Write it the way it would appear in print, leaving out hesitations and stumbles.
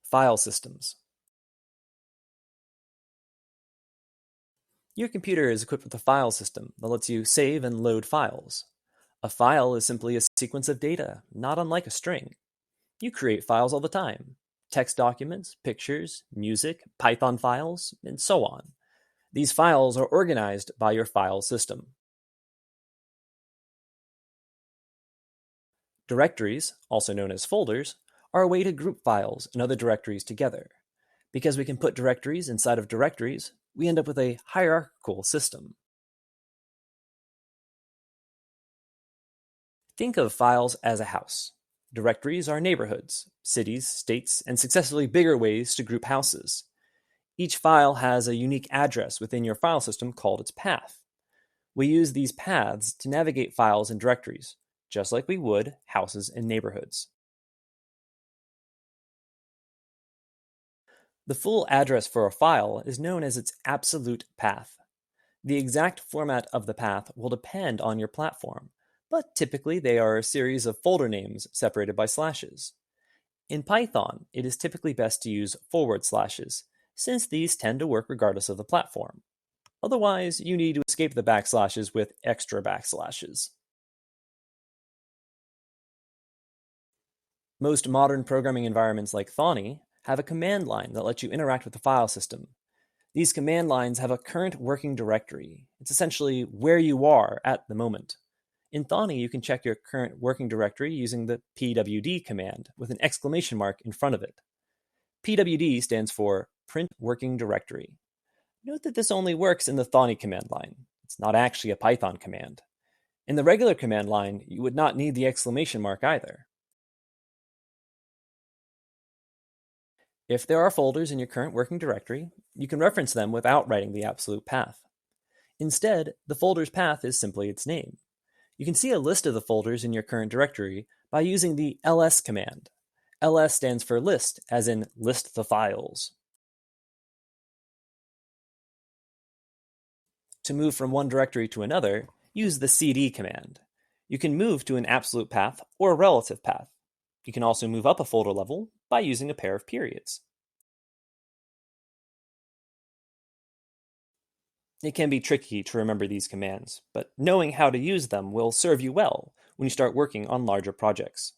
File systems. Your computer is equipped with a file system that lets you save and load files. A file is simply a sequence of data, not unlike a string. You create files all the time: text documents, pictures, music, Python files, and so on. These files are organized by your file system. Directories, also known as folders, are a way to group files and other directories together. Because we can put directories inside of directories, we end up with a hierarchical system. Think of files as a house. Directories are neighborhoods, cities, states, and successively bigger ways to group houses. Each file has a unique address within your file system called its path. We use these paths to navigate files and directories, just like we would houses and neighborhoods. The full address for a file is known as its absolute path. The exact format of the path will depend on your platform, but typically they are a series of folder names separated by slashes. In Python, it is typically best to use forward slashes, since these tend to work regardless of the platform. Otherwise, you need to escape the backslashes with extra backslashes. Most modern programming environments like Thonny have a command line that lets you interact with the file system. These command lines have a current working directory. It's essentially where you are at the moment. In Thonny, you can check your current working directory using the pwd command with an exclamation mark in front of it. pwd stands for Print Working Directory. Note that this only works in the Thonny command line. It's not actually a Python command. In the regular command line, you would not need the exclamation mark either. If there are folders in your current working directory, you can reference them without writing the absolute path. Instead, the folder's path is simply its name. You can see a list of the folders in your current directory by using the ls command. ls stands for list, as in list the files. To move from one directory to another, use the cd command. You can move to an absolute path or a relative path. You can also move up a folder level by using a pair of periods. It can be tricky to remember these commands, but knowing how to use them will serve you well when you start working on larger projects.